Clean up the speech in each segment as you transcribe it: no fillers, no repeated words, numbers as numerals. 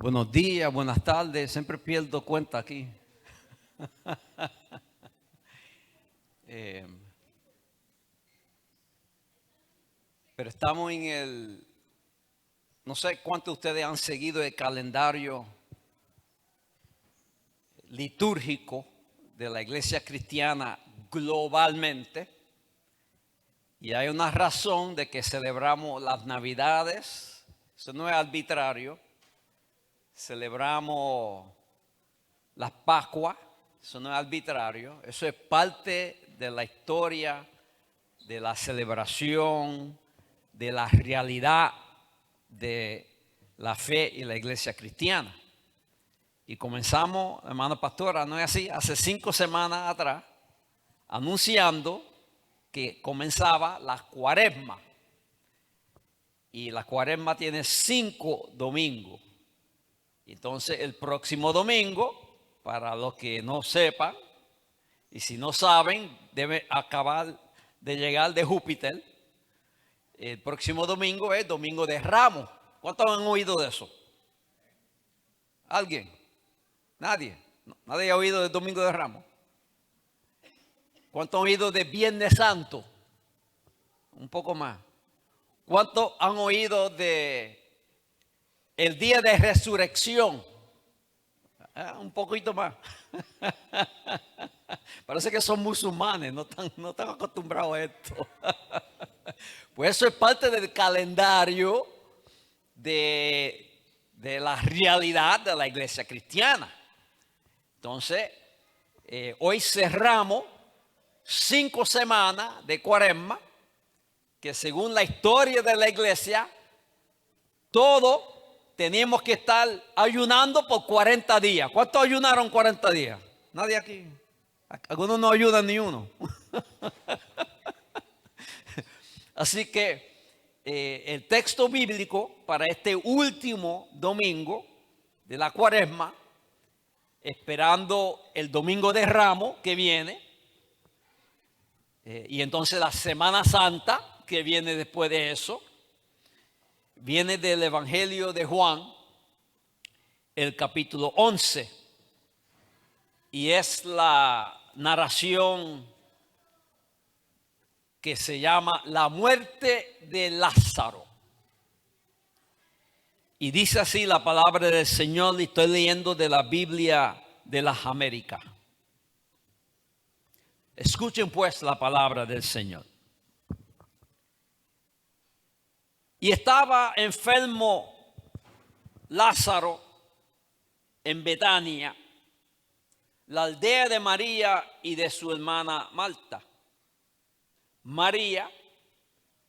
Buenos días, buenas tardes, siempre pierdo cuenta aquí. Pero estamos no sé cuántos de ustedes han seguido el calendario litúrgico de la iglesia cristiana globalmente. Y hay una razón de que celebramos las Navidades, eso no es arbitrario. Celebramos las Pascuas, eso no es arbitrario, eso es parte de la historia, de la celebración, de la realidad de la fe y la iglesia cristiana. Y comenzamos, hermana pastora, ¿no es así? Hace 5 semanas atrás, anunciando que comenzaba la Cuaresma. Y la Cuaresma tiene 5 domingos. Entonces el próximo domingo, para los que no sepan, y si no saben, debe acabar de llegar de Júpiter. El próximo domingo es Domingo de Ramos. ¿Cuántos han oído de eso? ¿Alguien? ¿Nadie? ¿Nadie ha oído del Domingo de Ramos? ¿Cuántos han oído de Viernes Santo? Un poco más. ¿Cuántos han oído de el día de resurrección? Un poquito más. Parece que son musulmanes, no están acostumbrados a esto. Pues eso es parte del calendario de la realidad de la iglesia cristiana. Entonces, hoy cerramos 5 semanas de Cuaresma, que según la historia de la iglesia, todos teníamos que estar ayunando por 40 días. ¿Cuántos ayunaron 40 días? Nadie aquí. Algunos no ayudan ni uno. Así que el texto bíblico para este último domingo de la Cuaresma, esperando el Domingo de Ramos que viene, y entonces la Semana Santa que viene después de eso, viene del Evangelio de Juan, el capítulo 11, y es la narración que se llama la muerte de Lázaro. Y dice así la palabra del Señor, y estoy leyendo de la Biblia de las Américas. Escuchen pues la palabra del Señor. Y estaba enfermo Lázaro en Betania, la aldea de María y de su hermana Marta. María,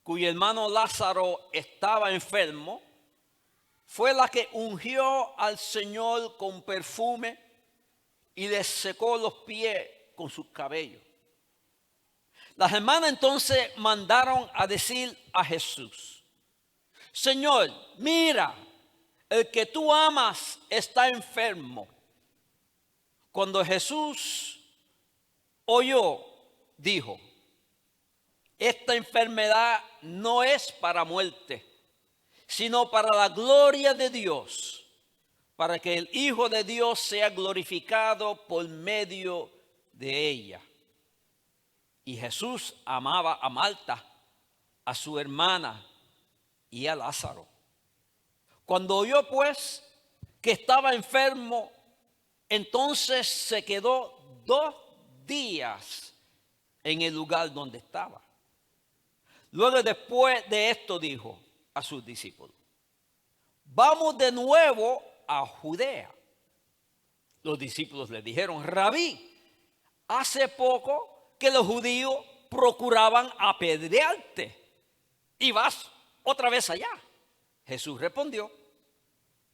cuyo hermano Lázaro estaba enfermo, fue la que ungió al Señor con perfume y le secó los pies con sus cabellos. Las hermanas entonces mandaron a decir a Jesús: Señor, mira, el que tú amas está enfermo. Cuando Jesús oyó, dijo: esta enfermedad no es para muerte, sino para la gloria de Dios, para que el Hijo de Dios sea glorificado por medio de ella. Y Jesús amaba a Marta, a su hermana y a Lázaro. Cuando oyó pues que estaba enfermo, entonces se quedó 2 días en el lugar donde estaba. Luego, después de esto, dijo a sus discípulos: vamos de nuevo a Judea. Los discípulos le dijeron: Rabí, hace poco que los judíos procuraban apedrearte y vas otra vez allá. Jesús respondió: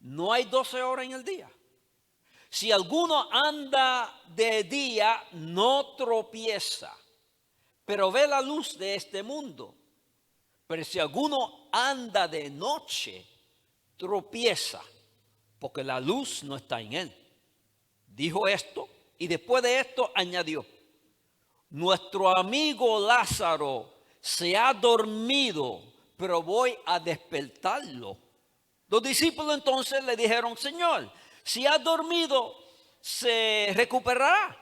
no hay 12 horas en el día. Si alguno anda de día, no tropieza, pero ve la luz de este mundo. Pero si alguno anda de noche, tropieza, porque la luz no está en él. Dijo esto y después de esto añadió: nuestro amigo Lázaro se ha dormido, pero voy a despertarlo. Los discípulos entonces le dijeron: Señor, si ha dormido, se recuperará.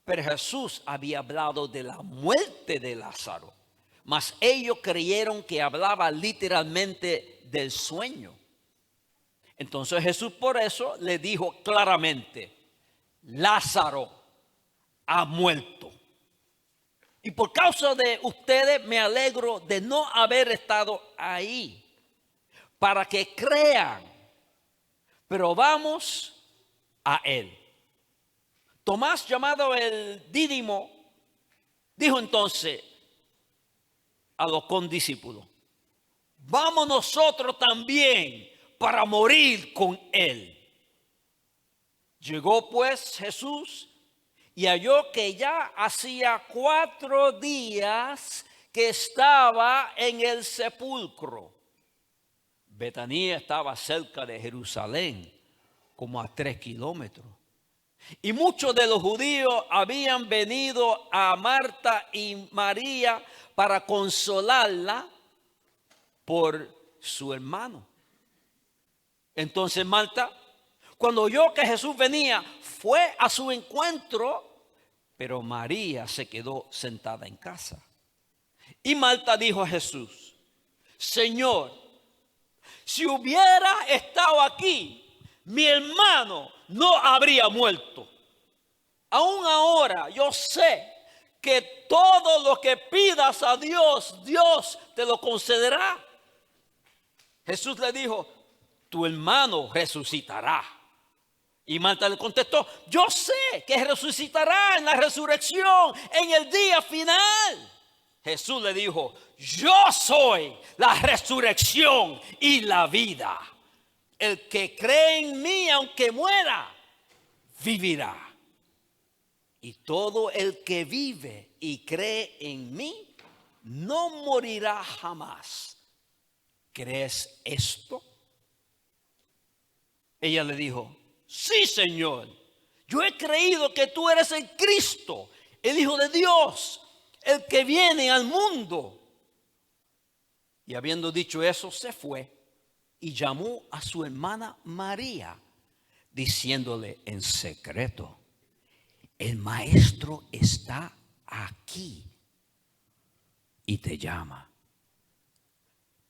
Pero Jesús había hablado de la muerte de Lázaro, mas ellos creyeron que hablaba literalmente del sueño. Entonces Jesús por eso le dijo claramente: Lázaro ha muerto. Y por causa de ustedes me alegro de no haber estado ahí, para que crean. Pero vamos a él. Tomás, llamado el Dídimo, dijo entonces a los condiscípulos: vamos nosotros también para morir con él. Llegó pues Jesús y halló que ya hacía 4 días que estaba en el sepulcro. Betanía estaba cerca de Jerusalén, como a 3 kilómetros. Y muchos de los judíos habían venido a Marta y María para consolarla por su hermano. Entonces Marta, cuando oyó que Jesús venía, fue a su encuentro, pero María se quedó sentada en casa. Y Marta dijo a Jesús: Señor, si hubiera estado aquí, mi hermano no habría muerto. Aún ahora yo sé que todo lo que pidas a Dios, Dios te lo concederá. Jesús le dijo: tu hermano resucitará. Y Marta le contestó: yo sé que resucitará en la resurrección, en el día final. Jesús le dijo: yo soy la resurrección y la vida. El que cree en mí, aunque muera, vivirá. Y todo el que vive y cree en mí, no morirá jamás. ¿Crees esto? Ella le dijo: sí, Señor, yo he creído que tú eres el Cristo, el Hijo de Dios, el que viene al mundo. Y habiendo dicho eso, se fue y llamó a su hermana María, diciéndole en secreto: el maestro está aquí y te llama.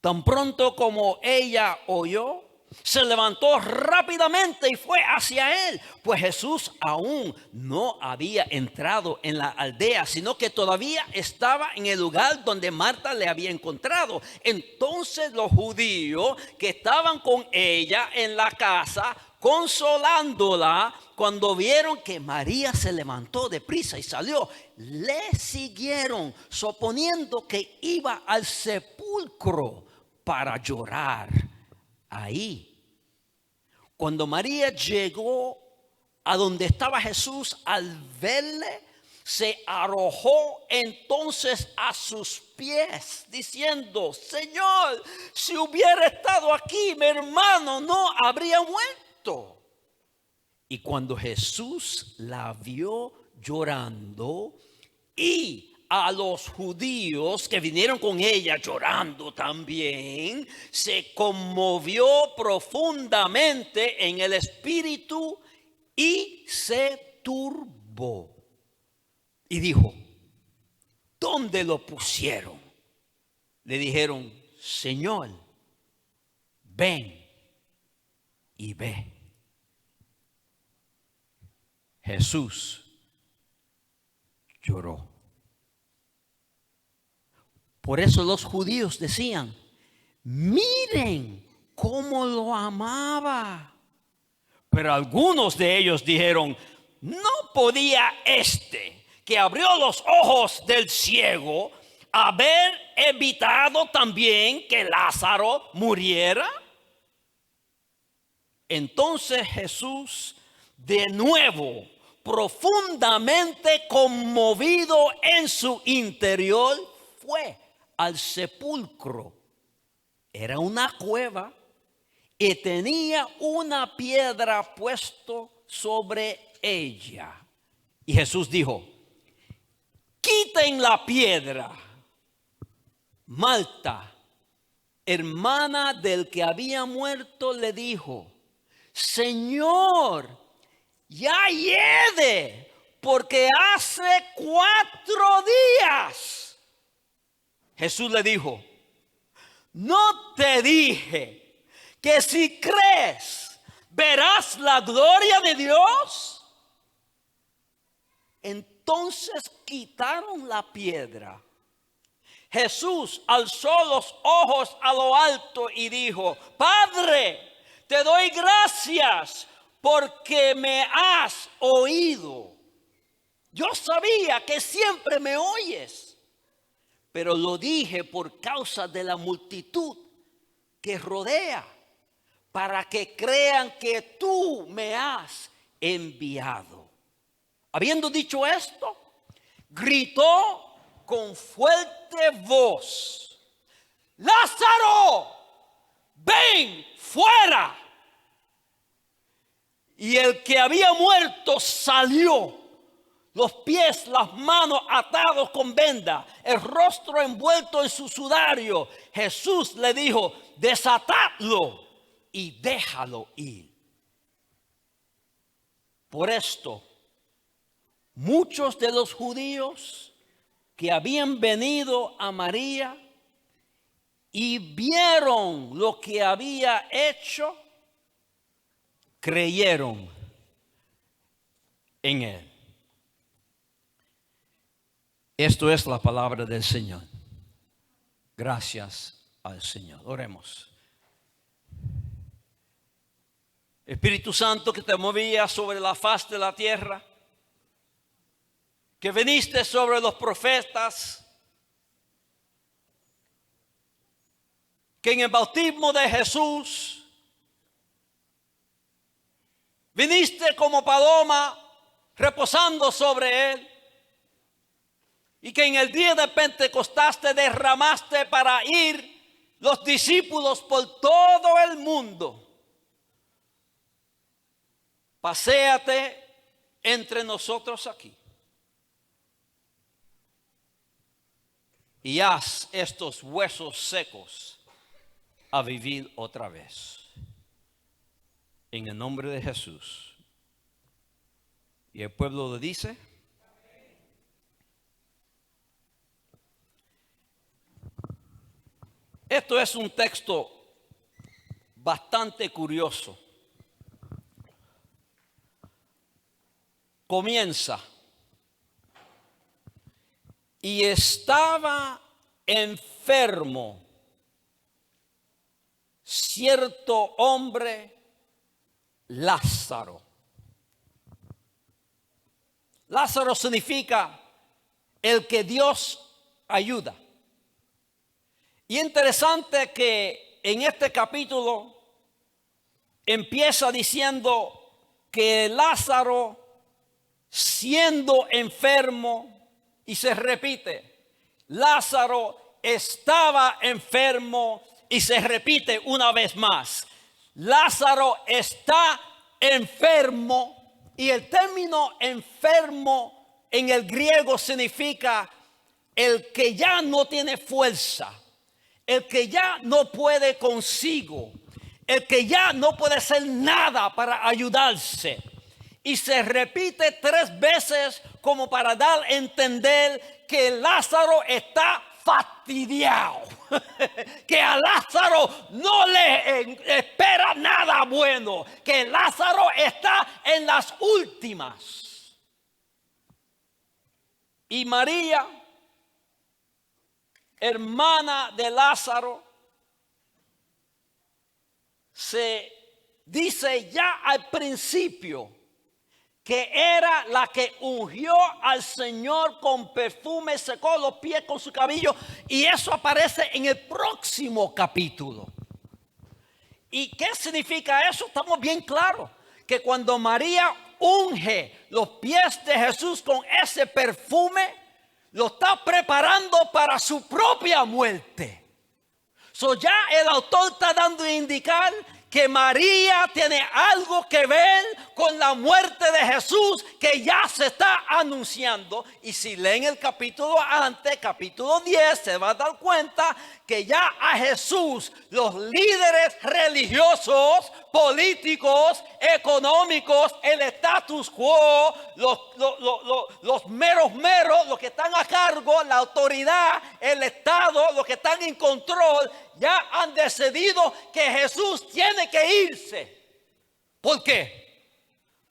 Tan pronto como ella oyó, se levantó rápidamente y fue hacia él, pues Jesús aún no había entrado en la aldea, sino que todavía estaba en el lugar donde Marta le había encontrado. Entonces los judíos que estaban con ella en la casa, consolándola, cuando vieron que María se levantó deprisa y salió, le siguieron, suponiendo que iba al sepulcro para llorar ahí. Cuando María llegó a donde estaba Jesús, al verle, se arrojó entonces a sus pies, diciendo: Señor, si hubiera estado aquí, mi hermano no habría muerto. Y cuando Jesús la vio llorando, y a los judíos que vinieron con ella llorando también, se conmovió profundamente en el espíritu y se turbó. Y dijo: ¿dónde lo pusieron? Le dijeron: Señor, ven y ve. Jesús lloró. Por eso los judíos decían: miren cómo lo amaba. Pero algunos de ellos dijeron: ¿no podía este que abrió los ojos del ciego haber evitado también que Lázaro muriera? Entonces Jesús, de nuevo, profundamente conmovido en su interior, fue al sepulcro. Era una cueva y tenía una piedra puesto sobre ella. Y Jesús dijo: quiten la piedra. Marta hermana del que había muerto, le dijo: Señor, ya hiede, porque hace 4 días. Jesús le dijo: ¿no te dije que si crees verás la gloria de Dios? Entonces quitaron la piedra. Jesús alzó los ojos a lo alto y dijo: Padre, te doy gracias porque me has oído. Yo sabía que siempre me oyes, pero lo dije por causa de la multitud que rodea, para que crean que tú me has enviado. Habiendo dicho esto, gritó con fuerte voz: Lázaro, ven fuera. Y el que había muerto salió, los pies, las manos atados con venda, el rostro envuelto en su sudario. Jesús le dijo: desatadlo y déjalo ir. Por esto, muchos de los judíos que habían venido a María y vieron lo que había hecho, creyeron en él. Esto es la palabra del Señor. Gracias al Señor. Oremos. Espíritu Santo, que te movías sobre la faz de la tierra, que viniste sobre los profetas, que en el bautismo de Jesús viniste como paloma reposando sobre él, y que en el día de Pentecostés te derramaste para ir los discípulos por todo el mundo. Paséate entre nosotros aquí y haz estos huesos secos a vivir otra vez. En el nombre de Jesús. Y el pueblo lo dice. Esto es un texto bastante curioso. Comienza: y estaba enfermo cierto hombre, Lázaro. Lázaro significa el que Dios ayuda. Y interesante que en este capítulo empieza diciendo que Lázaro, siendo enfermo, y se repite, Lázaro estaba enfermo, y se repite una vez más, Lázaro está enfermo. Y el término enfermo en el griego significa el que ya no tiene fuerza, el que ya no puede consigo, el que ya no puede hacer nada para ayudarse. Y se repite 3 veces como para dar a entender que Lázaro está fastidiado, que a Lázaro no le espera nada bueno, que Lázaro está en las últimas. Y María, hermana de Lázaro, se dice ya al principio que era la que ungió al Señor con perfume, secó los pies con su cabello, y eso aparece en el próximo capítulo. ¿Y qué significa eso? Estamos bien claros, que cuando María unge los pies de Jesús con ese perfume, lo está preparando para su propia muerte. Ya el autor está dando a indicar que María tiene algo que ver con la muerte de Jesús que ya se está anunciando. Y si leen el capítulo antes, capítulo 10, se va a dar cuenta que ya a Jesús los líderes religiosos, políticos, económicos, el status quo, los meros, los que están a cargo, la autoridad, el Estado, los que están en control, ya han decidido que Jesús tiene que irse. ¿Por qué?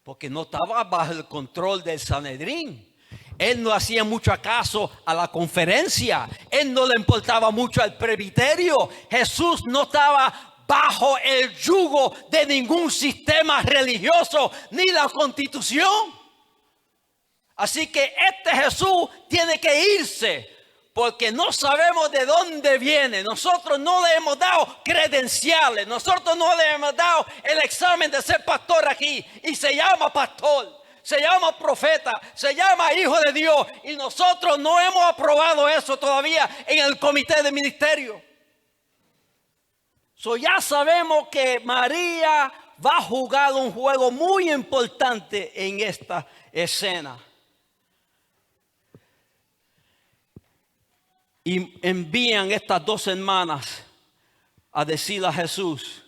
Porque no estaba bajo el control del Sanedrín. Él no hacía mucho caso a la conferencia. Él no le importaba mucho al presbiterio. Jesús no estaba bajo el yugo de ningún sistema religioso ni la constitución. Así que este Jesús tiene que irse, porque no sabemos de dónde viene. Nosotros no le hemos dado credenciales. Nosotros no le hemos dado el examen de ser pastor aquí. Y se llama pastor, se llama profeta, se llama hijo de Dios. Y nosotros no hemos aprobado eso todavía en el comité de ministerio. Ya sabemos que María va a jugar un juego muy importante en esta escena. Y envían estas dos hermanas a decirle a Jesús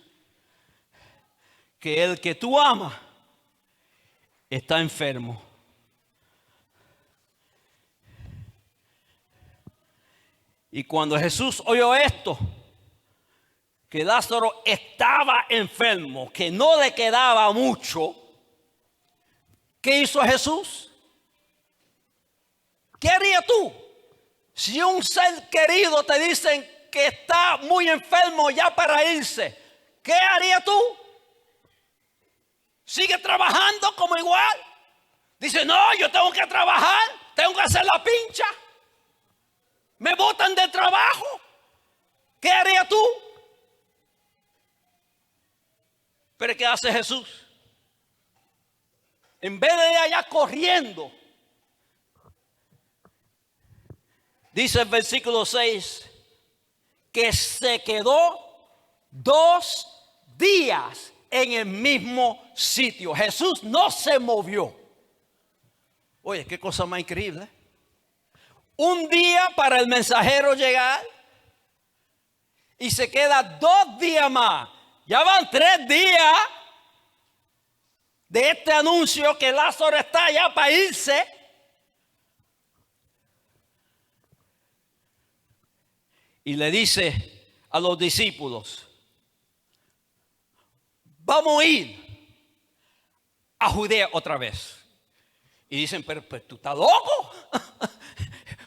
que el que tú amas está enfermo. Y cuando Jesús oyó esto, que Lázaro estaba enfermo, que no le quedaba mucho, ¿qué hizo Jesús? ¿Qué harías tú? Si un ser querido te dicen que está muy enfermo ya para irse, ¿qué harías tú? ¿Sigue trabajando como igual? Dice, no, yo tengo que trabajar, tengo que hacer la pincha. Me botan del trabajo. ¿Qué harías tú? Pero ¿qué hace Jesús? En vez de ir allá corriendo, dice el versículo 6, que se quedó 2 días en el mismo sitio. Jesús no se movió. Oye, qué cosa más increíble. Un día para el mensajero llegar y se queda 2 días más. Ya van 3 días de este anuncio que Lázaro está ya para irse. Y le dice a los discípulos, vamos a ir a Judea otra vez. Y dicen, pero tú estás loco.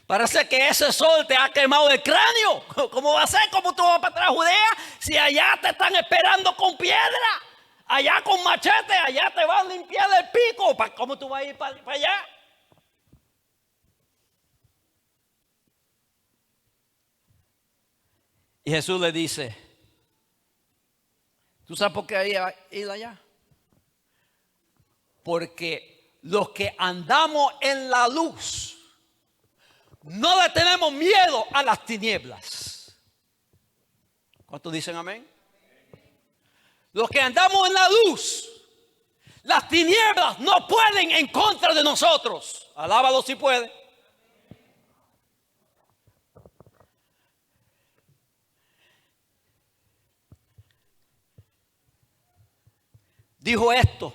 Parece que ese sol te ha quemado el cráneo. ¿Cómo va a ser? ¿Cómo tú vas para atrás a Judea? Si allá te están esperando con piedra, allá con machete, allá te van a limpiar el pico. ¿Cómo tú vas a ir para allá? Y Jesús le dice, ¿tú sabes por qué hay que ir allá? Porque los que andamos en la luz no le tenemos miedo a las tinieblas. ¿Cuántos dicen amén? Los que andamos en la luz, las tinieblas no pueden en contra de nosotros. Alábalo si puede. Dijo esto,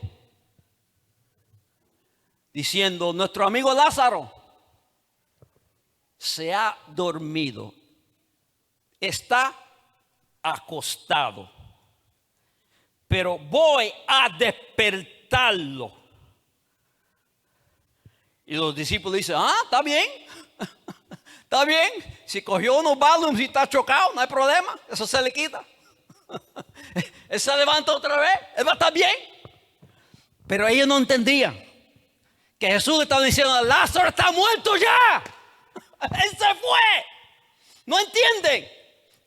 diciendo, nuestro amigo Lázaro se ha dormido, está acostado, pero voy a despertarlo. Y los discípulos dicen, está bien, está bien, si cogió unos Valium y está chocado, no hay problema, eso se le quita. Él se levanta otra vez, él va a estar bien. Pero ellos no entendían que Jesús estaba diciendo, Lázaro está muerto ya. Él se fue. No entienden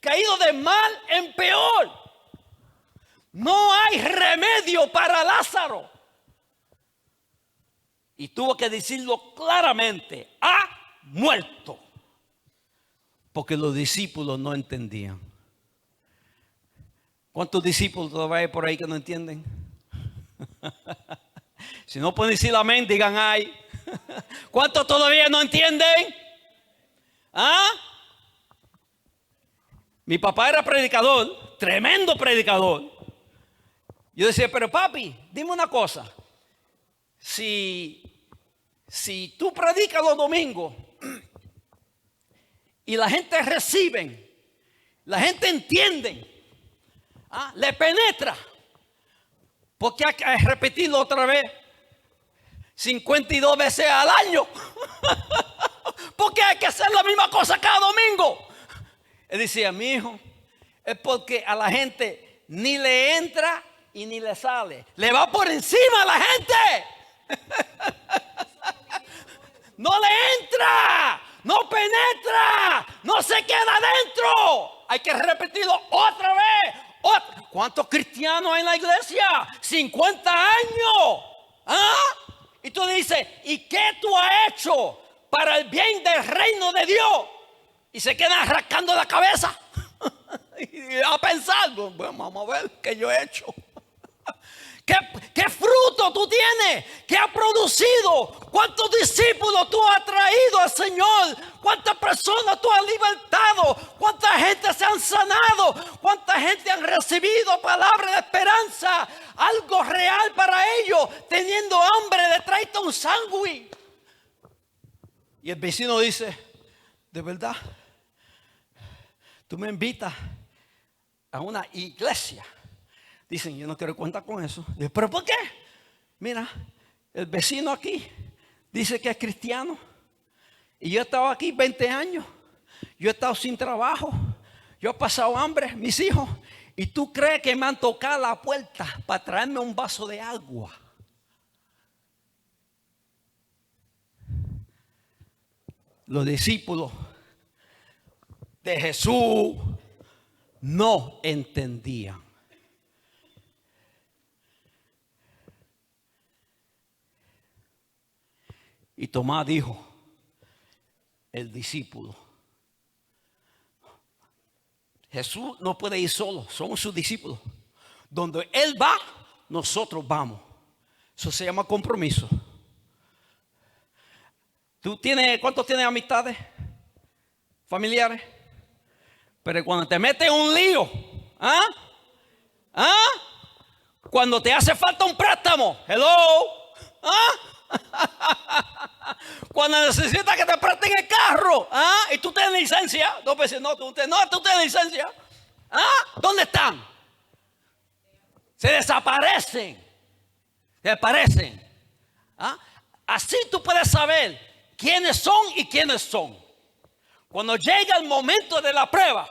que ha ido de mal en peor. No hay remedio para Lázaro. Y tuvo que decirlo claramente, ha muerto. Porque los discípulos no entendían. ¿Cuántos discípulos todavía hay por ahí que no entienden? Si no pueden decir amén, digan ay. ¿Cuántos todavía no entienden? ¿Ah? Mi papá era predicador, tremendo predicador. Yo decía, pero papi, dime una cosa. Si tú predicas los domingos y la gente recibe, la gente entiende, le penetra, porque hay que repetirlo otra vez 52 veces al año. Porque hay que hacer la misma cosa cada domingo. Él decía, mi hijo, es porque a la gente ni le entra y ni le sale. Le va por encima a la gente. No le entra, no penetra, no se queda adentro. Hay que repetirlo otra vez. ¿Cuántos cristianos hay en la iglesia? 50 años. Y tú dices, ¿y qué tú has hecho para el bien del reino de Dios? Y se quedan rascando la cabeza. Y a pensar, bueno, vamos a ver qué yo he hecho. ¿Qué fruto tú tienes? ¿Qué ha producido? ¿Cuántos discípulos tú has traído al Señor? ¿Cuántas personas tú has libertado? ¿Cuánta gente se han sanado? ¿Cuánta gente han recibido palabras de esperanza? Algo real para ellos, teniendo hambre de traerte un sándwich. Y el vecino dice, ¿de verdad? Tú me invitas a una iglesia. Dicen, yo no quiero contar con eso. Digo, ¿pero por qué? Mira, el vecino aquí dice que es cristiano. Y yo he estado aquí 20 años. Yo he estado sin trabajo. Yo he pasado hambre, mis hijos. ¿Y tú crees que me han tocado la puerta para traerme un vaso de agua? Los discípulos de Jesús no entendían. Y Tomás dijo, el discípulo, Jesús no puede ir solo, somos sus discípulos. Donde Él va, nosotros vamos. Eso se llama compromiso. ¿Cuántos tienes amistades? Familiares. Pero cuando te metes en un lío, cuando te hace falta un préstamo, hello, cuando necesitas que te presten el carro, y tú tienes licencia, dos veces tú tienes licencia, ¿dónde están? Se desaparecen. Así tú puedes saber quiénes son y quiénes son. Cuando llega el momento de la prueba,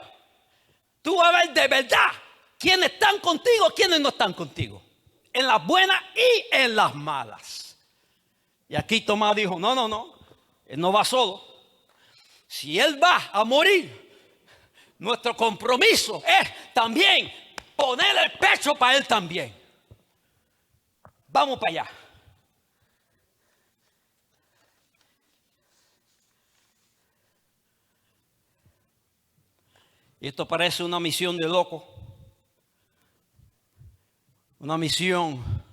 tú vas a ver de verdad quiénes están contigo, quiénes no están contigo. En las buenas y en las malas. Y aquí Tomás dijo, no, él no va solo. Si él va a morir, nuestro compromiso es también poner el pecho para él también. Vamos para allá. Y esto parece una misión de loco. Una misión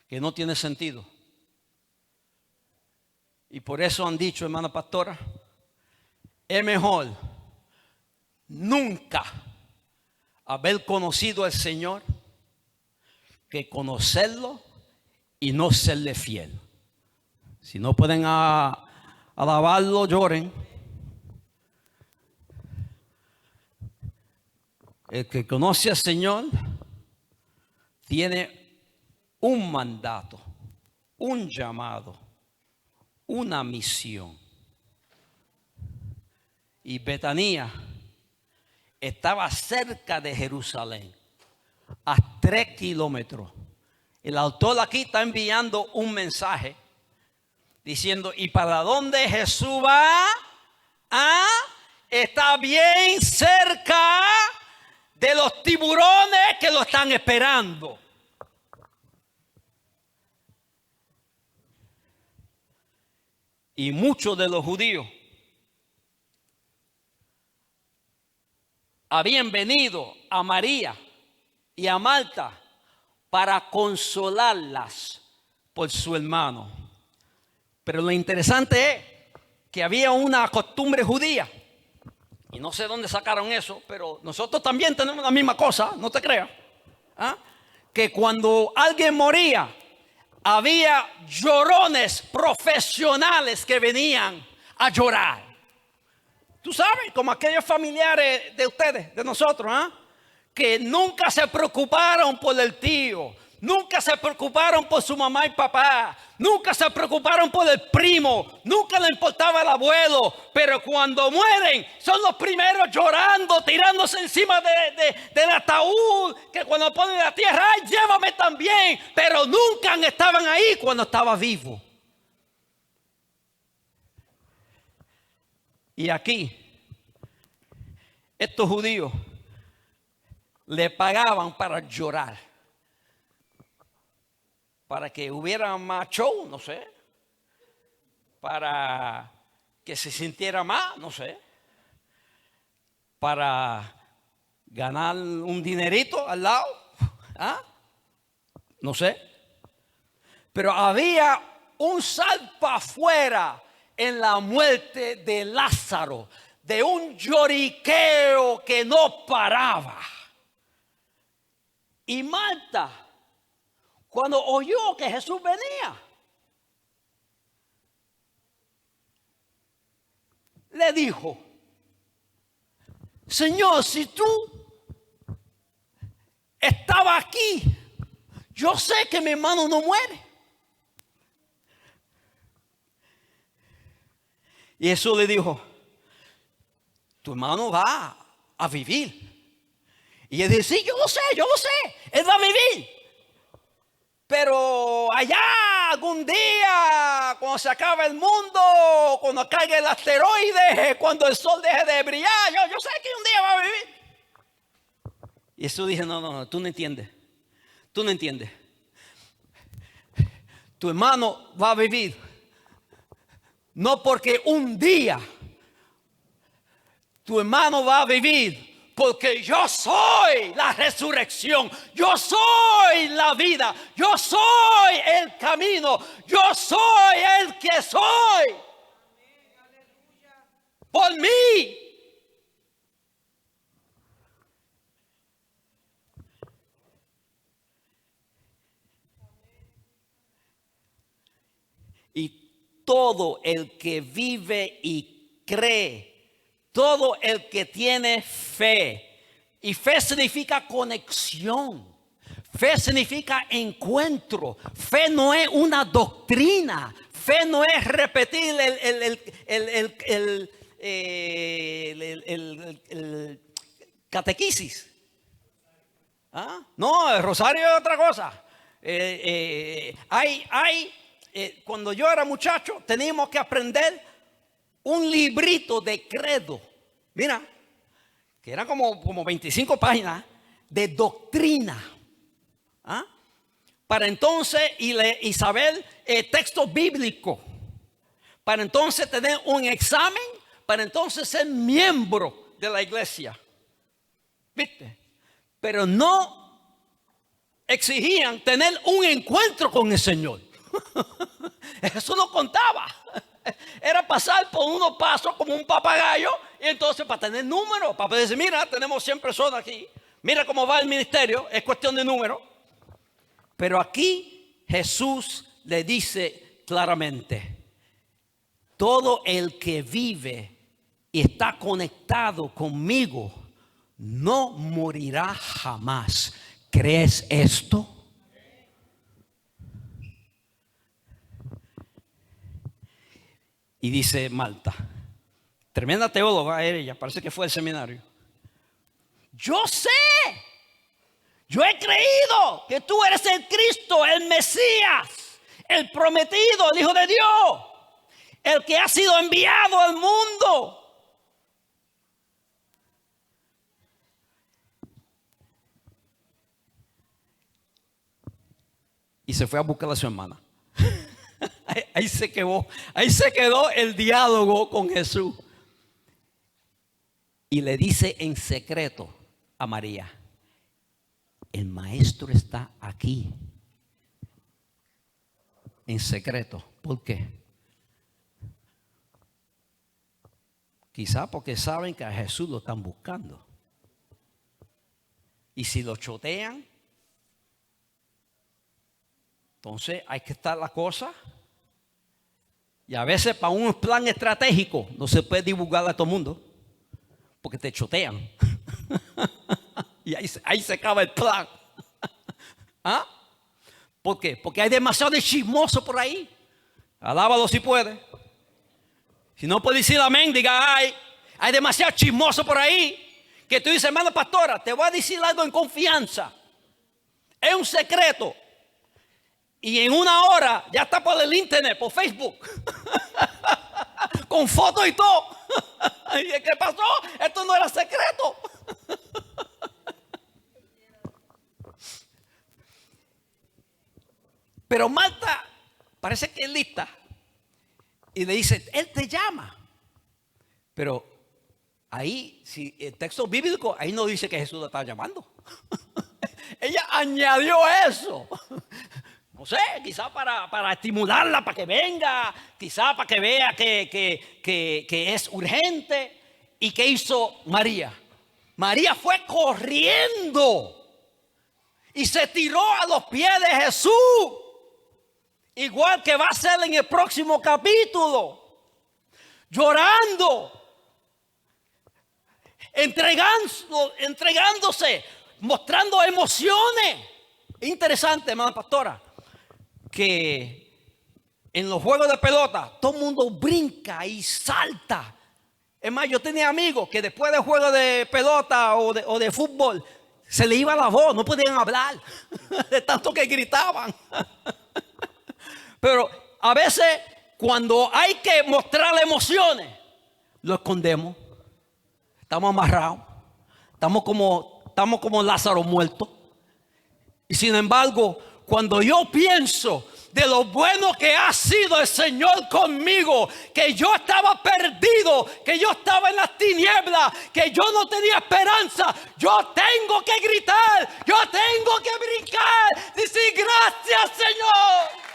que no tiene sentido. Y por eso han dicho, hermana pastora, es mejor nunca haber conocido al Señor que conocerlo y no serle fiel. Si no pueden alabarlo, lloren. El que conoce al Señor tiene un mandato, un llamado, una misión. Y Betanía estaba cerca de Jerusalén, a 3 kilómetros. El autor aquí está enviando un mensaje diciendo, ¿y para dónde Jesús va? Está bien cerca de los tiburones que lo están esperando. Y muchos de los judíos habían venido a María y a Marta para consolarlas por su hermano. Pero lo interesante es que había una costumbre judía, y no sé dónde sacaron eso, pero nosotros también tenemos la misma cosa, no te creas, que cuando alguien moría, había llorones profesionales que venían a llorar. Tú sabes, como aquellos familiares de ustedes, de nosotros, que nunca se preocuparon por el tío, nunca se preocuparon por su mamá y papá, nunca se preocuparon por el primo, nunca le importaba el abuelo, pero cuando mueren son los primeros llorando, tirándose encima del ataúd, que cuando ponen la tierra, ¡ay, llévame también! Pero nunca estaban ahí cuando estaba vivo. Y aquí, estos judíos le pagaban para llorar, para que hubiera más show, no sé, para que se sintiera más, no sé, para ganar un dinerito al lado, no sé. Pero había un salpa afuera en la muerte de Lázaro, de un lloriqueo que no paraba. Y Marta, cuando oyó que Jesús venía, le dijo: Señor, si tú estabas aquí, yo sé que mi hermano no muere. Y Jesús le dijo: tu hermano va a vivir. Y él dice: sí, yo lo sé, él va a vivir. Pero allá algún día, cuando se acabe el mundo, cuando caiga el asteroide, cuando el sol deje de brillar, yo sé que un día va a vivir. Y Jesús dijo: no, tú no entiendes. Tu hermano va a vivir, no porque un día. Tu hermano va a vivir porque yo soy la resurrección, yo soy la vida, yo soy el camino, yo soy el que soy. Por mí. Y todo el que vive y cree, todo el que tiene fe, y fe significa conexión, fe significa encuentro, fe no es una doctrina, fe no es repetir el catequesis. No, el rosario es otra cosa. Cuando yo era muchacho teníamos que aprender un librito de credo, mira, que era como 25 páginas de doctrina, para entonces y saber texto bíblico, para entonces tener un examen, para entonces ser miembro de la iglesia, ¿viste? Pero no exigían tener un encuentro con el Señor. Eso no contaba. Era pasar por unos pasos como un papagayo, y entonces para tener números, para decir: mira, tenemos 100 personas aquí, mira cómo va el ministerio, es cuestión de números. Pero aquí Jesús le dice claramente: todo el que vive y está conectado conmigo no morirá jamás. ¿Crees esto? Y dice Marta, tremenda teóloga ella, parece que fue al seminario: yo sé, yo he creído que tú eres el Cristo, el Mesías, el prometido, el Hijo de Dios, el que ha sido enviado al mundo. Y se fue a buscar a su hermana. Ahí se quedó el diálogo con Jesús. Y le dice en secreto a María: el maestro está aquí, en secreto. ¿Por qué? Quizá porque saben que a Jesús lo están buscando. Y si lo chotean, entonces hay que estar la cosa. Y a veces para un plan estratégico no se puede divulgar a todo el mundo, porque te chotean. Y ahí se acaba el plan. ¿Ah? ¿Por qué? Porque hay demasiado de chismoso por ahí. Alábalo si puede. Si no puede decir amén, diga ay. Hay demasiado chismoso por ahí. Que tú dices, hermana pastora, te voy a decir algo en confianza. Es un secreto. Y en una hora ya está por el internet, por Facebook. Con fotos y todo. ¿Y qué pasó? Esto no era secreto. Pero Marta parece que es lista. Y le dice, él te llama. Pero ahí, si el texto bíblico, ahí no dice que Jesús la estaba llamando. Ella añadió eso. No sé, quizá para estimularla, para que venga. Quizá para que vea que es urgente. ¿Y qué hizo María? María fue corriendo. Y se tiró a los pies de Jesús. Igual que va a ser en el próximo capítulo. Llorando. Entregándose. Mostrando emociones. Interesante, hermana pastora, que en los juegos de pelota todo el mundo brinca y salta. Es más, yo tenía amigos que después del juego de pelota o de fútbol se le iba la voz, no podían hablar de tanto que gritaban. Pero a veces cuando hay que mostrar emociones, lo escondemos. Estamos amarrados. Estamos como Lázaro muerto. Y sin embargo, cuando yo pienso de lo bueno que ha sido el Señor conmigo, que yo estaba perdido, que yo estaba en las tinieblas, que yo no tenía esperanza, yo tengo que gritar, yo tengo que brincar, decir gracias, Señor.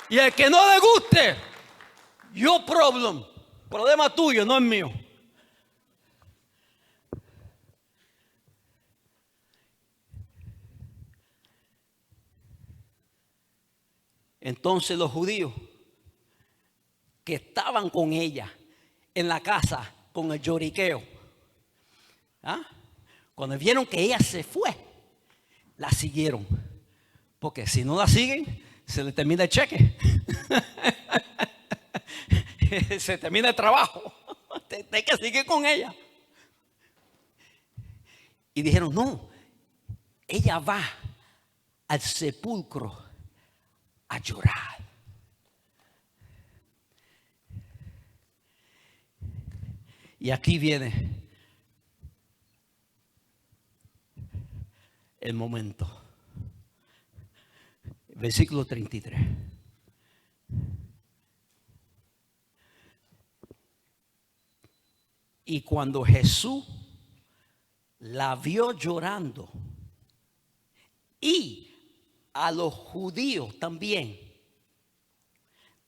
Y el que no le guste, problema tuyo, no es mío. Entonces los judíos que estaban con ella en la casa con el lloriqueo, cuando vieron que ella se fue, la siguieron. Porque si no la siguen, se le termina el cheque. Se termina el trabajo. Hay que seguir con ella. Y dijeron, no, ella va al sepulcro a llorar. Y aquí viene el momento. Versículo 33. Y cuando Jesús la vio llorando, y a los judíos también,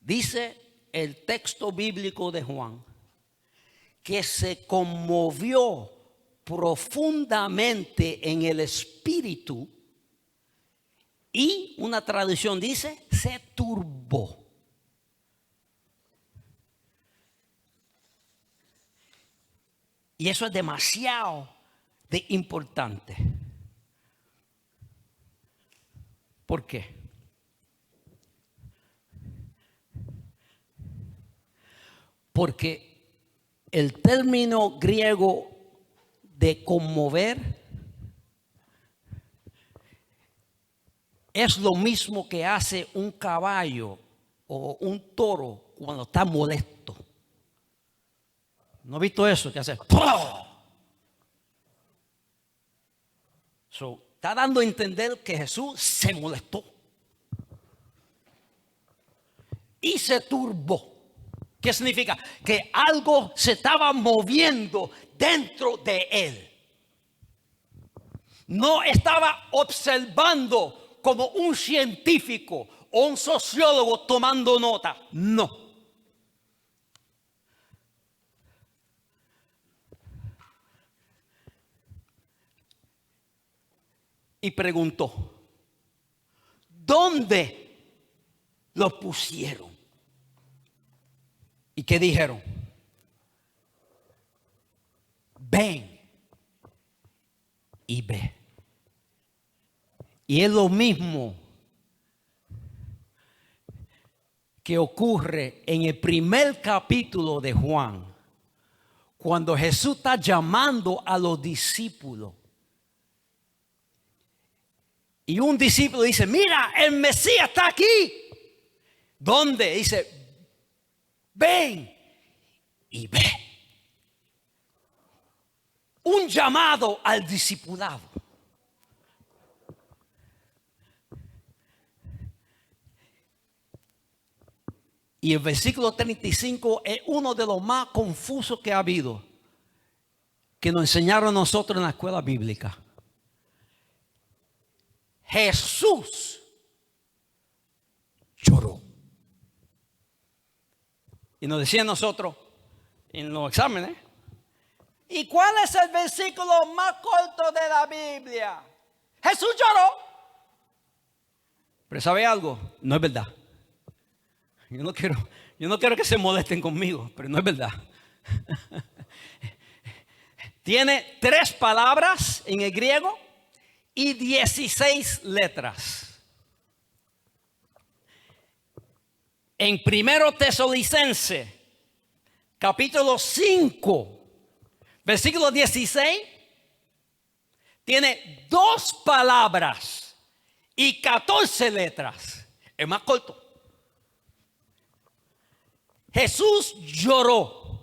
dice el texto bíblico de Juan, que se conmovió profundamente en el espíritu, y una traducción dice, se turbó. Y eso es demasiado importante. ¿Por qué? Porque el término griego de conmover es lo mismo que hace un caballo o un toro cuando está molesto. ¿No has visto eso? Que hace está dando a entender que Jesús se molestó y se turbó. ¿Qué significa? Que algo se estaba moviendo dentro de él. No estaba observando como un científico o un sociólogo tomando nota. No. Y preguntó, ¿dónde los pusieron? ¿Y qué dijeron? Ven y ve. Y es lo mismo que ocurre en el primer capítulo de Juan, cuando Jesús está llamando a los discípulos. Y un discípulo dice, mira, el Mesías está aquí. ¿Dónde? Dice, ven y ve. Un llamado al discipulado. Y el versículo 35 es uno de los más confusos que ha habido, que nos enseñaron nosotros en la escuela bíblica. Jesús lloró. Y nos decían nosotros en los exámenes, ¿y cuál es el versículo más corto de la Biblia? Jesús lloró. Pero ¿sabe algo? No es verdad. Yo no quiero que se molesten conmigo, pero no es verdad. Tiene 3 palabras en el griego y 16 letras. En 1 Tesalonicenses, capítulo 5, versículo 16, tiene 2 palabras y 14 letras. Es más corto. Jesús lloró.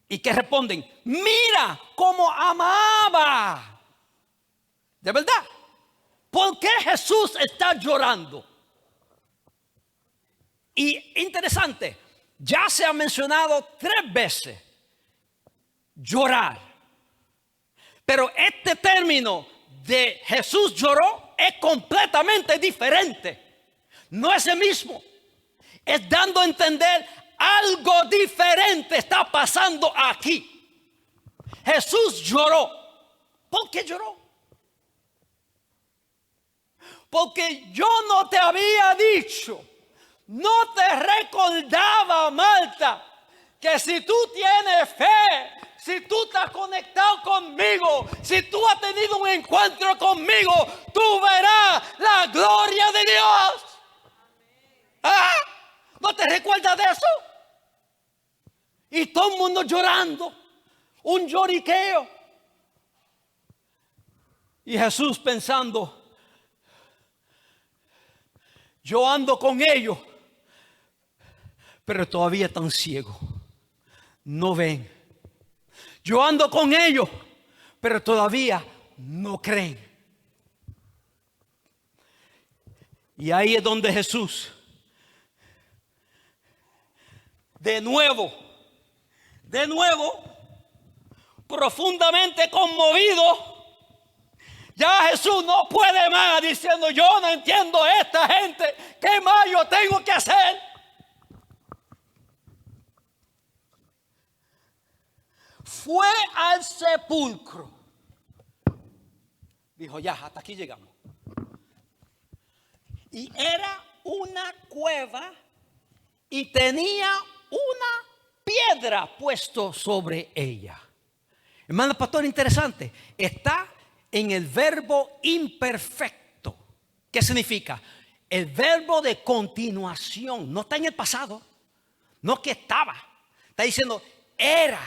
¿Y qué responden? Mira cómo amaba. ¿De verdad? ¿Por qué Jesús está llorando? Y interesante, ya se ha mencionado 3 veces llorar. Pero este término de Jesús lloró es completamente diferente. No es el mismo. Es dando a entender algo diferente está pasando aquí. Jesús lloró. ¿Por qué lloró? Porque yo no te había dicho, no te recordaba, Marta, que si tú tienes fe, si tú estás conectado conmigo, si tú has tenido un encuentro conmigo, tú verás la gloria de Dios. ¿Ah? ¿No te recuerdas de eso? Y todo el mundo llorando, un lloriqueo. Y Jesús pensando, yo ando con ellos, pero todavía están ciegos, no ven. Yo ando con ellos, pero todavía no creen. Y ahí es donde Jesús, de nuevo, profundamente conmovido, ya Jesús no puede más diciendo, yo no entiendo a esta gente, ¿qué más yo tengo que hacer? Fue al sepulcro. Dijo, ya, hasta aquí llegamos. Y era una cueva y tenía una piedra puesto sobre ella. Hermano pastor, interesante. Está en el verbo imperfecto. ¿Qué significa? El verbo de continuación. No está en el pasado. No que estaba. Está diciendo era.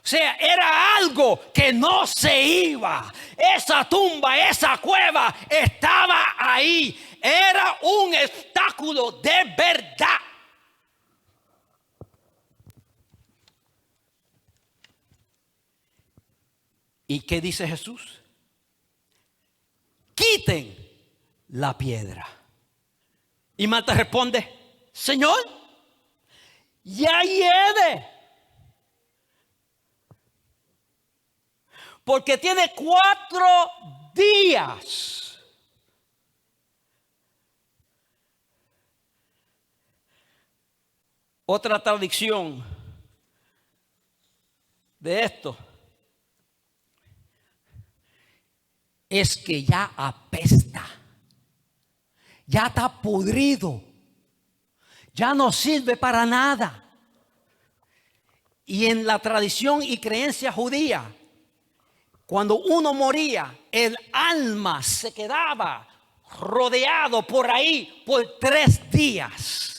O sea, era algo que no se iba. Esa tumba, esa cueva estaba ahí. Era un obstáculo de verdad. ¿Y qué dice Jesús? Quiten la piedra. Y Marta responde, Señor, ya hiede. Porque tiene 4 días. Otra traducción de esto es que ya apesta, ya está pudrido, ya no sirve para nada. Y en la tradición y creencia judía, cuando uno moría, el alma se quedaba rodeado por ahí por 3 días.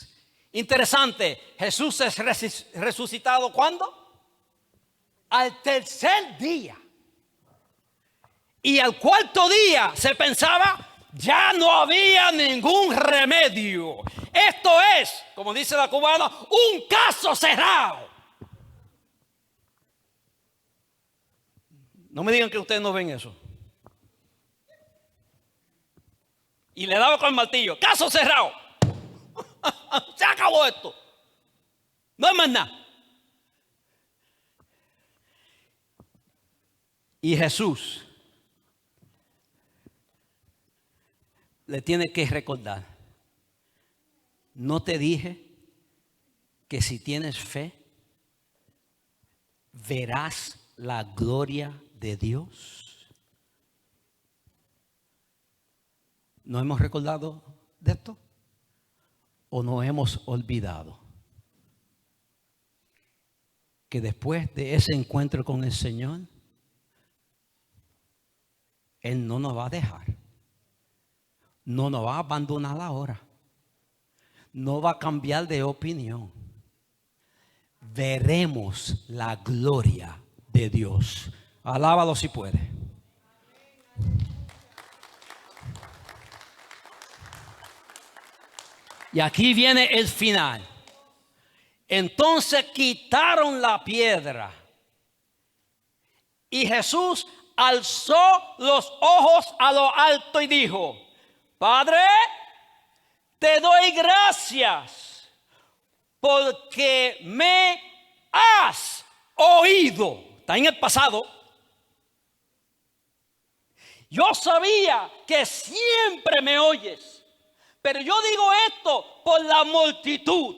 Interesante, Jesús es resucitado ¿cuándo? Al 3er día. Y al 4.º día se pensaba, ya no había ningún remedio. Esto es, como dice la cubana, un caso cerrado. No me digan que ustedes no ven eso. Y le daba con el martillo, caso cerrado. Se acabó esto. No hay más nada. Y Jesús le tiene que recordar, ¿no te dije que si tienes fe, verás la gloria de Dios? ¿No hemos recordado de esto? ¿O no hemos olvidado que después de ese encuentro con el Señor, Él no nos va a dejar? No nos va a abandonar ahora. No va a cambiar de opinión. Veremos la gloria de Dios. Alábalo si puede. Y aquí viene el final. Entonces quitaron la piedra. Y Jesús alzó los ojos a lo alto y dijo, Padre, te doy gracias porque me has oído. Está en el pasado. Yo sabía que siempre me oyes, pero yo digo esto por la multitud.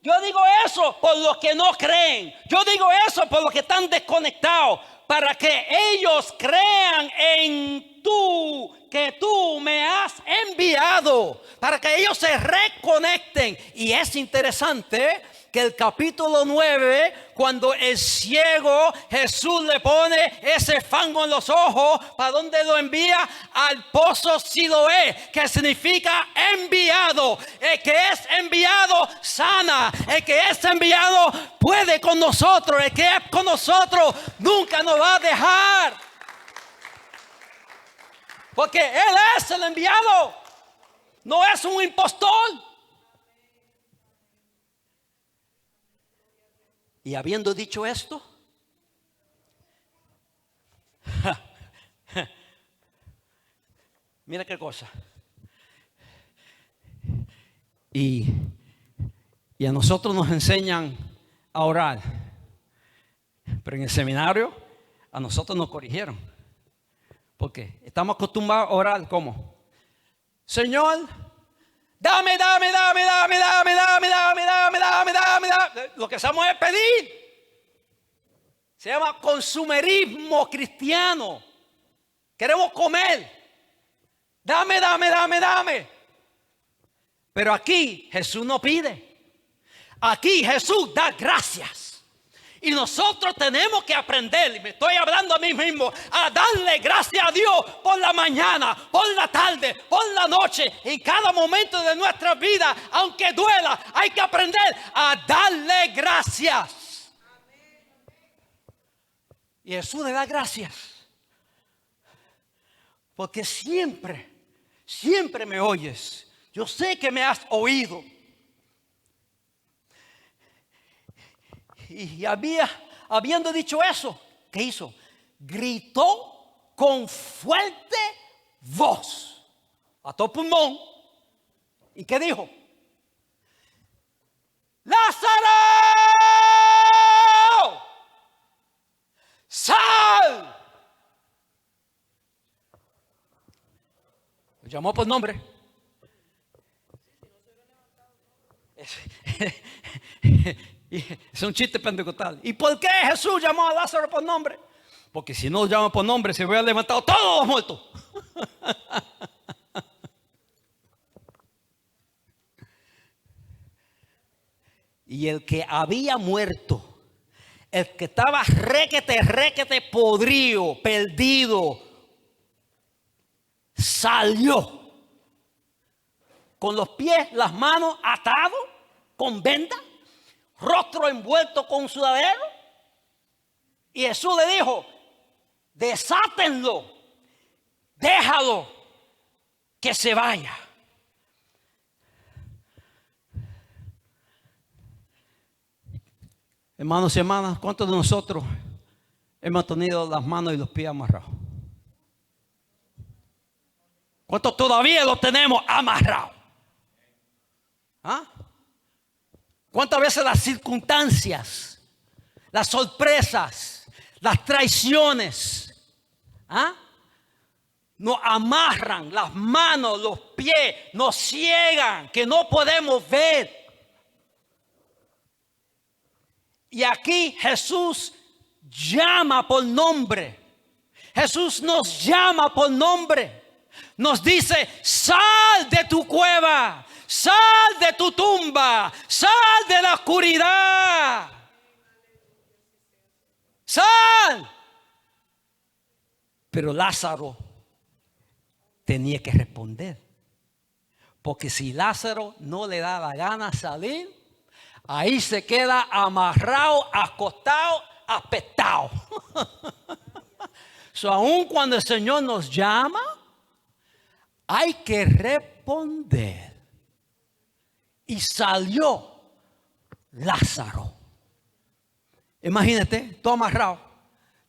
Yo digo eso por los que no creen. Yo digo eso por los que están desconectados, para que ellos crean en que tú me has enviado, para que ellos se reconecten. Y es interesante que el capítulo 9, cuando el ciego Jesús le pone ese fango en los ojos, ¿para dónde lo envía? Al pozo Siloé, que significa enviado. El que es enviado sana, el que es enviado puede con nosotros, el que es con nosotros nunca nos va a dejar. Porque Él es el enviado, no es un impostor. Y habiendo dicho esto, mira qué cosa. Y a nosotros nos enseñan a orar, pero en el seminario a nosotros nos corrigieron. Porque estamos acostumbrados a orar como, Señor, dame. Lo que hacemos es pedir. Se llama consumerismo cristiano. Queremos comer. Dame. Pero aquí Jesús no pide. Aquí Jesús da gracias. Y nosotros tenemos que aprender, y me estoy hablando a mí mismo, a darle gracias a Dios por la mañana, por la tarde, por la noche, en cada momento de nuestra vida, aunque duela, hay que aprender a darle gracias. Y Jesús le da gracias, porque siempre me oyes. Yo sé que me has oído. Y habiendo dicho eso, ¿qué hizo? Gritó con fuerte voz, a todo pulmón. ¿Y qué dijo? ¡Lázaro! ¡Sal! llamó por nombre. Es un chiste pentecostal. ¿Y por qué Jesús llamó a Lázaro por nombre? Porque si no lo llama por nombre, se hubieran levantado todos los muertos. Y el que había muerto, el que estaba requete podrido, perdido, salió con los pies, las manos atados, con venda, rostro envuelto con sudadero. Y Jesús le dijo: desátenlo, déjalo que se vaya. Hermanos y hermanas, ¿cuántos de nosotros hemos tenido las manos y los pies amarrados? ¿Cuántos todavía los tenemos amarrados? ¿Ah? ¿Cuántas veces las circunstancias, las sorpresas, las traiciones nos amarran las manos, los pies, nos ciegan, que no podemos ver? Y aquí Jesús llama por nombre. Jesús nos llama por nombre. Nos dice: sal de tu cueva, sal de tu tumba, sal de la oscuridad. Sal. Pero Lázaro tenía que responder. Porque si Lázaro no le da la gana salir, ahí se queda amarrado, acostado, apestado. Aun cuando el Señor nos llama, hay que responder. Y salió Lázaro. Imagínate, todo amarrado.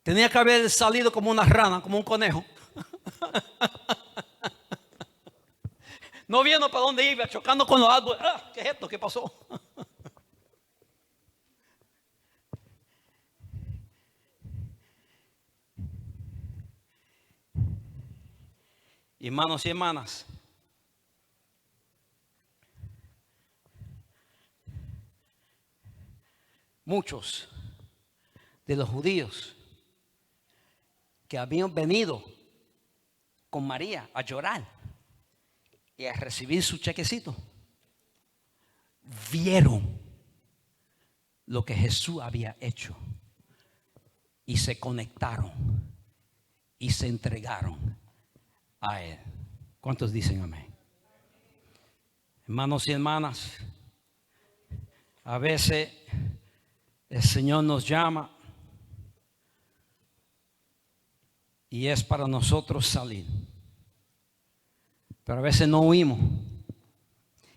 Tenía que haber salido como una rana, como un conejo. No viendo para dónde iba, chocando con los árboles. ¿Qué es esto? ¿Qué pasó? Hermanos y hermanas, muchos de los judíos que habían venido con María a llorar y a recibir su chequecito, vieron lo que Jesús había hecho y se conectaron y se entregaron a Él. ¿Cuántos dicen amén? Hermanos y hermanas, a veces el Señor nos llama y es para nosotros salir, pero a veces no oímos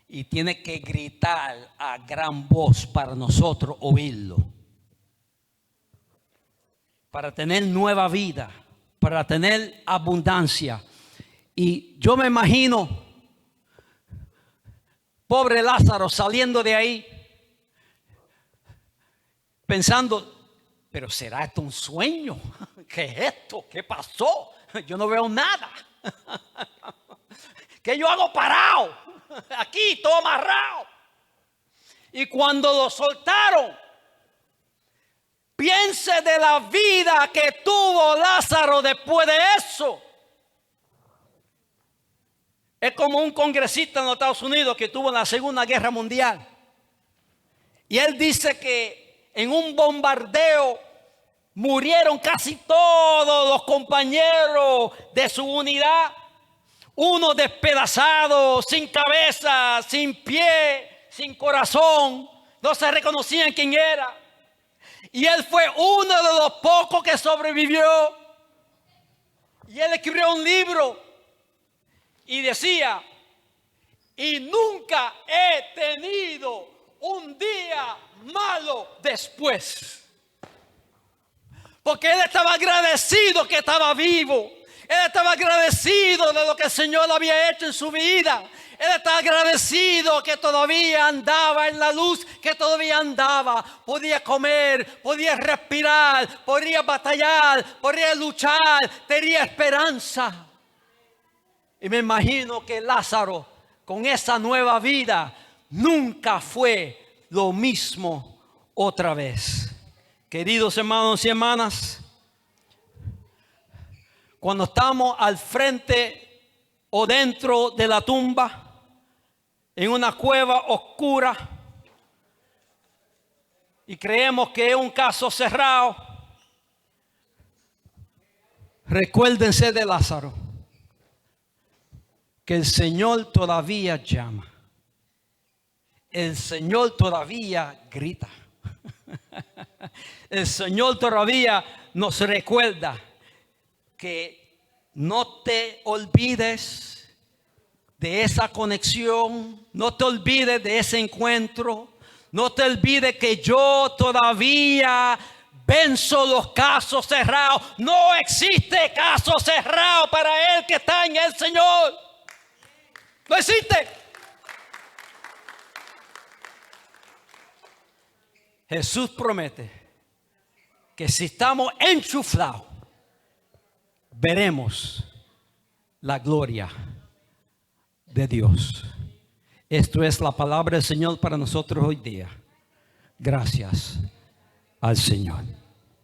y tiene que gritar a gran voz para nosotros oírlo, para tener nueva vida, para tener abundancia. Y yo me imagino pobre Lázaro saliendo de ahí pensando: pero ¿será esto un sueño? ¿Qué es esto? ¿Qué pasó? Yo no veo nada. ¿Qué yo hago parado? Aquí todo amarrado. Y cuando lo soltaron, piense de la vida que tuvo Lázaro después de eso. Es como un congresista en los Estados Unidos que tuvo en la Segunda Guerra Mundial. Y él dice que en un bombardeo murieron casi todos los compañeros de su unidad. Uno despedazado, sin cabeza, sin pie, sin corazón. No se reconocían quién era. Y él fue uno de los pocos que sobrevivió. Y él escribió un libro. Y decía: y nunca he tenido un día malo después. Porque él estaba agradecido que estaba vivo. Él estaba agradecido de lo que el Señor había hecho en su vida. Él estaba agradecido que todavía andaba en la luz, que todavía andaba. Podía comer, podía respirar, podía batallar, podía luchar, tenía esperanza. Y me imagino que Lázaro, con esa nueva vida, nunca fue lo mismo otra vez. Queridos hermanos y hermanas, cuando estamos al frente o dentro de la tumba, en una cueva oscura, y creemos que es un caso cerrado, recuérdense de Lázaro, que el Señor todavía llama. El Señor todavía grita. El Señor todavía nos recuerda que no te olvides de esa conexión, no te olvides de ese encuentro, no te olvides que yo todavía venzo los casos cerrados. No existe caso cerrado para el que está en el Señor. No existe. Jesús promete que si estamos enchuflados, veremos la gloria de Dios. Esto es la palabra del Señor para nosotros hoy día. Gracias al Señor.